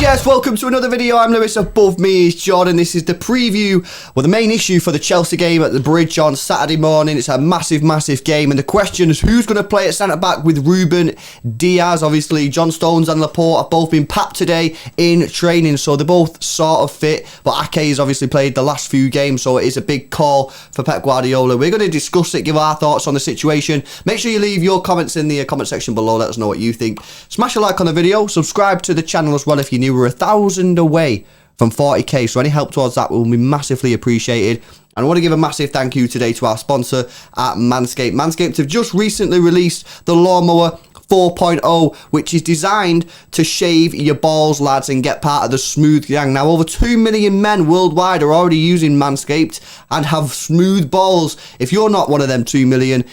Yes, welcome to another video. I'm Lewis, above me is Jordan. This is the preview, well, the main issue for the Chelsea game at the Bridge on Saturday morning. It's a massive game, and the question is who's going to play at centre-back with Ruben Diaz. Obviously, John Stones and Laporte have both been papped today in training, so they're both sort of fit, but Ake has obviously played the last few games, so it is a big call for Pep Guardiola. We're going to discuss it, give our thoughts on the situation. Make sure you leave your comments in the comment section below. Let us know what you think. Smash a like on the video, subscribe to the channel as well if you're new. We're 1,000 away from 40k, so any help towards that will be massively appreciated. And I want to give a massive thank you today to our sponsor at Manscaped. Manscaped have just recently released the Lawnmower 4.0, which is designed to shave your balls, lads, and get part of the smooth gang. Now, over 2 million men worldwide are already using Manscaped and have smooth balls. If you're not one of them 2 million,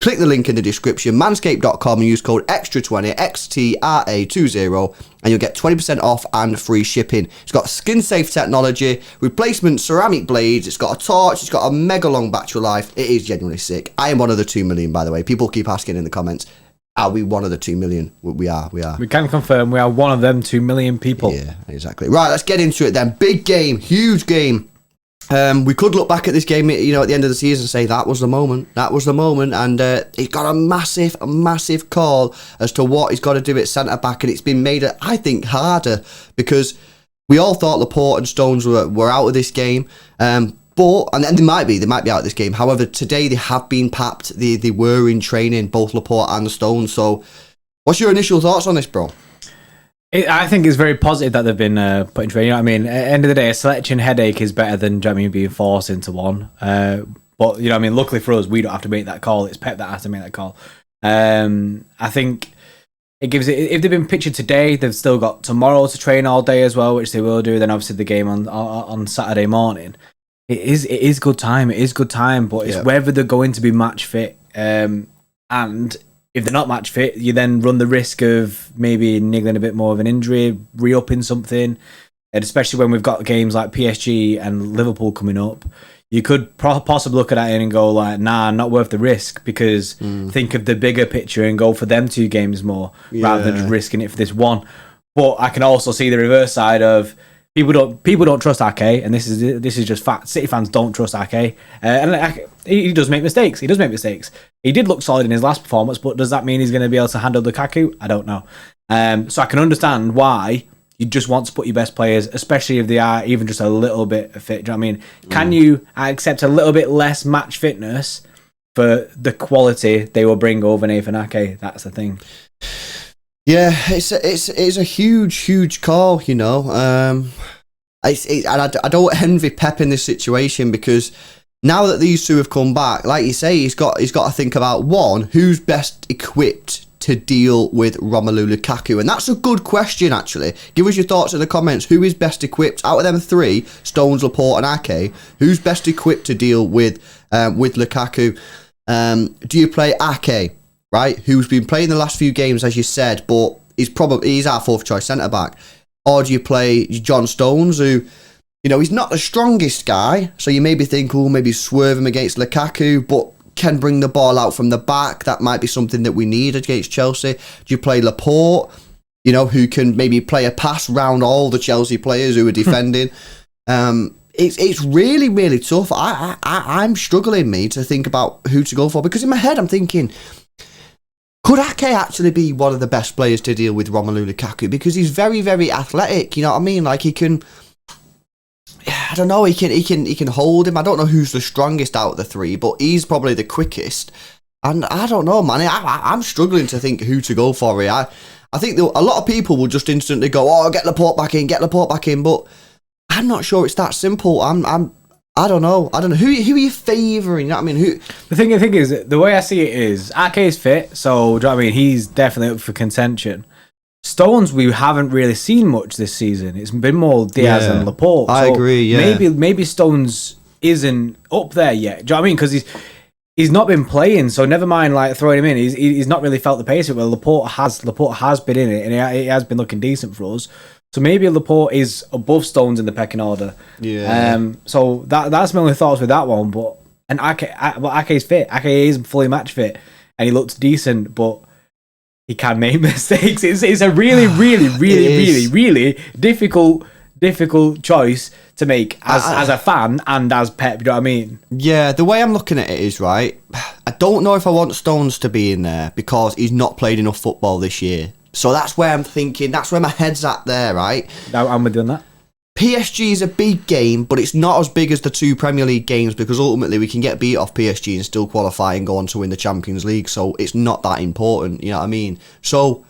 click the link in the description, manscaped.com, and use code EXTRA20, XTRA20, and you'll get 20% off and free shipping. It's got skin-safe technology, replacement ceramic blades, it's got a torch, it's got a mega long battery life. It is genuinely sick. I am one of the 2 million, by the way. People keep asking in the comments, are we one of the 2 million? We are. We can confirm we are one of them 2 million people. Yeah, exactly. Right, let's get into it then. Big game, huge game. We could look back at this game, you know, at the end of the season and say that was the moment, and he's got a massive call as to what he's got to do at centre-back, and it's been made, I think, harder, because we all thought Laporte and Stones were out of this game, and they might be out of this game. However, today they have been papped. They were in training, both Laporte and Stones. So what's your initial thoughts on this, bro? I think it's very positive that they've been put in training. You know what I mean? At the end of the day, a selection headache is better than, do you know what I mean, being forced into one. But, you know what I mean, luckily for us, we don't have to make that call. It's Pep that has to make that call. I think it gives it, if they've been pictured today, they've still got tomorrow to train all day as well, which they will do. Then obviously the game on Saturday morning. It is good time. It is good time, but it's whether they're going to be match fit. And if they're not match fit, you then run the risk of maybe niggling a bit more of an injury, re-upping something. And especially when we've got games like PSG and Liverpool coming up, you could possibly look at it and go like, nah, not worth the risk, because think of the bigger picture and go for them 2 games more rather than just risking it for this one. But I can also see the reverse side of people don't trust Ake, and this is just fact. City fans don't trust Ake, and he does make mistakes. He did look solid in his last performance, but does that mean he's going to be able to handle Lukaku? I don't know. So I can understand why you just want to put your best players, especially if they are even just a little bit fit. Do you know what I mean? Can you accept a little bit less match fitness for the quality they will bring over Nathan Ake? That's the thing. Yeah, it's a huge call, you know. And I don't envy Pep in this situation, because now that these two have come back, like you say, he's got to think about, one, who's best equipped to deal with Romelu Lukaku, and that's a good question actually. Give us your thoughts in the comments. Who is best equipped out of them 3, Stones, Laporte, and Ake? Who's best equipped to deal with Lukaku? Do you play Ake? Right, who's been playing the last few games, as you said, but he's our 4th choice centre-back? Or do you play John Stones, who, you know, he's not the strongest guy, so you maybe think, oh, maybe swerve him against Lukaku, but can bring the ball out from the back. That might be something that we need against Chelsea. Do you play Laporte, you know, who can maybe play a pass round all the Chelsea players who are defending? It's really tough. I'm struggling, to think about who to go for, because in my head I'm thinking, could Ake actually be one of the best players to deal with Romelu Lukaku? Because he's very athletic, you know what I mean? Like, he can, I don't know, he can hold him. I don't know who's the strongest out of the 3, but he's probably the quickest. And I don't know, man. I'm struggling to think who to go for here. I think a lot of people will just instantly go, oh, get Laporte back in, but I'm not sure it's that simple. I don't know. Who are you favouring? You know what I mean? The thing is, the way I see it is, Ake is fit, so do you know what I mean? He's definitely up for contention. Stones, we haven't really seen much this season. It's been more Diaz and Laporte. I agree. Yeah. Maybe Stones isn't up there yet. Do you know what I mean? Because he's not been playing, so never mind like throwing him in. He's not really felt the pace of it. Well, Laporte has been in it, and he has been looking decent for us. So maybe Laporte is above Stones in the pecking order. Yeah. So that's my only thoughts with that one. But And Ake's fit. Ake is fully match fit, and he looks decent, but he can make mistakes. It's a really, really, really, really, really difficult choice to make as a fan and as Pep. You know what I mean? Yeah, the way I'm looking at it is, right, I don't know if I want Stones to be in there because he's not played enough football this year. So that's where I'm thinking, that's where my head's at there, right? I'm with you on that. PSG is a big game, but it's not as big as the 2 Premier League games because ultimately we can get beat off PSG and still qualify and go on to win the Champions League. So it's not that important, you know what I mean? So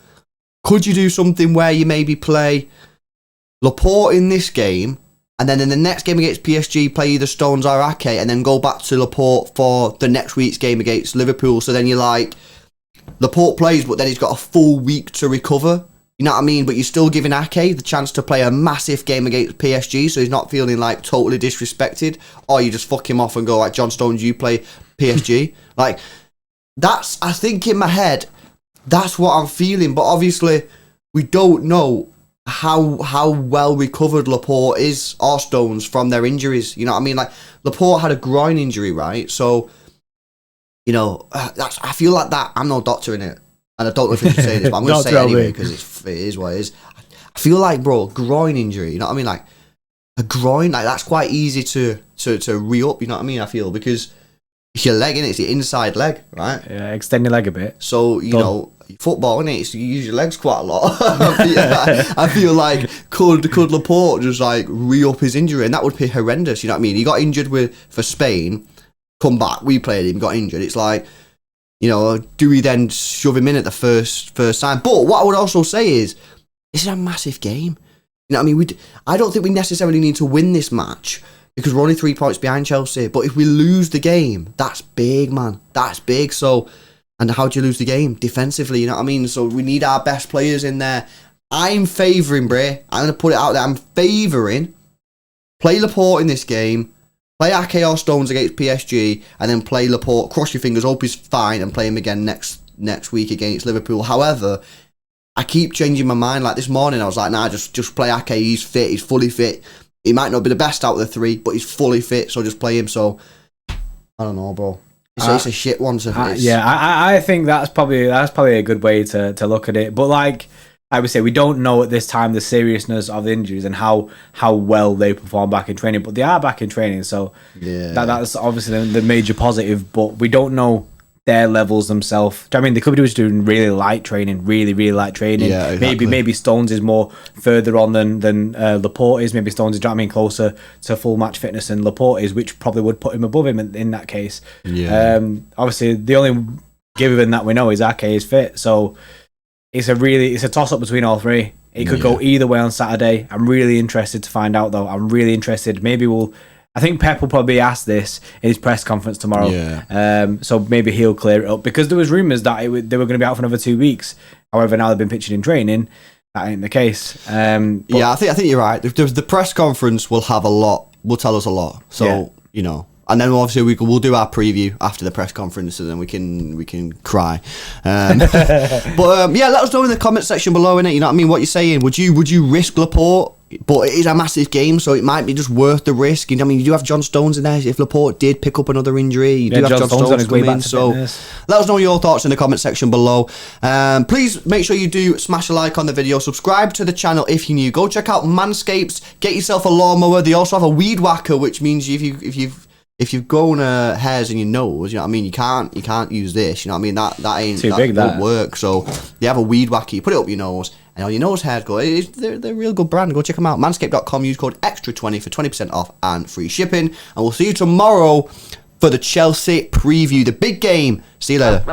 could you do something where you maybe play Laporte in this game and then in the next game against PSG play either Stones or Ake and then go back to Laporte for the next week's game against Liverpool? So then you're like, Laporte plays, but then he's got a full week to recover. You know what I mean? But you're still giving Ake the chance to play a massive game against PSG, so he's not feeling like totally disrespected. Or you just fuck him off and go like, John Stones, you play PSG. Like, that's, I think in my head, that's what I'm feeling. But obviously, we don't know how well recovered Laporte is or Stones from their injuries. You know what I mean? Like, Laporte had a groin injury, right? So, you know, I feel like that. I'm no doctor in it. And I don't know if I should say this, but I'm going to say it anyway because it is what it is. I feel like, bro, groin injury, you know what I mean? Like, a groin, like, that's quite easy to re-up, you know what I mean? I feel, because it's your leg, innit? It's your inside leg, right? Yeah, extend your leg a bit. So, you know, football, innit? So you use your legs quite a lot. I feel like, could Laporte just, like, re-up his injury? And that would be horrendous, you know what I mean? He got injured for Spain, come back, we played him, got injured. It's like, you know, do we then shove him in at the first time? But what I would also say is, this is a massive game. You know what I mean? I don't think we necessarily need to win this match because we're only 3 points behind Chelsea. But if we lose the game, that's big, man. That's big. So, and how do you lose the game? Defensively, you know what I mean? So we need our best players in there. I'm favouring, Bray. I'm going to put it out there. I'm favouring play Laporte in this game. Play Ake or Stones against PSG and then play Laporte, cross your fingers, hope he's fine and play him again next week against Liverpool. However, I keep changing my mind. Like this morning I was like, nah, just play Ake, he's fit, he's fully fit. He might not be the best out of the 3, but he's fully fit, so just play him. So, I don't know, bro. It's a shit one to I think that's probably a good way to look at it. But like I would say, we don't know at this time the seriousness of the injuries and how well they perform back in training, but they are back in training, so that's obviously the major positive. But we don't know their levels themselves. I mean, they could be just doing really light training. Yeah, exactly. Maybe Stones is more further on than Laporte is. Maybe Stones is, closer to full match fitness than Laporte is, which probably would put him above him in that case. Yeah. Obviously, the only given that we know is Ake is fit, so. It's a toss-up between all 3. It could go either way on Saturday. I'm really interested to find out, though. I'm really interested. I think Pep will probably ask this in his press conference tomorrow. Yeah. So maybe he'll clear it up. Because there was rumours that they were going to be out for another 2 weeks. However, now they've been pitching in training. That ain't the case. Yeah, I think you're right. The press conference will have a lot. Will tell us a lot. So, you know. And then obviously we'll do our preview after the press conference, and then we can cry. But let us know in the comment section below, innit? You know what I mean? What you're saying? Would you risk Laporte? But it is a massive game, so it might be just worth the risk. You know, I mean, you do have John Stones in there. If Laporte did pick up another injury, you do have John Stones on his way back. So let us know your thoughts in the comment section below. Please make sure you do smash a like on the video. Subscribe to the channel if you're new. Go check out Manscaped. Get yourself a lawnmower. They also have a weed whacker, which means if you've grown hairs in your nose, you know what I mean, you can't use this, you know what I mean, that won't work. So they have a weed whacker, you put it up your nose, and all your nose hairs go. They're a real good brand. Go check them out. Manscaped.com, use code extra20 for 20% off and free shipping. And we'll see you tomorrow for the Chelsea preview, the big game. See you later.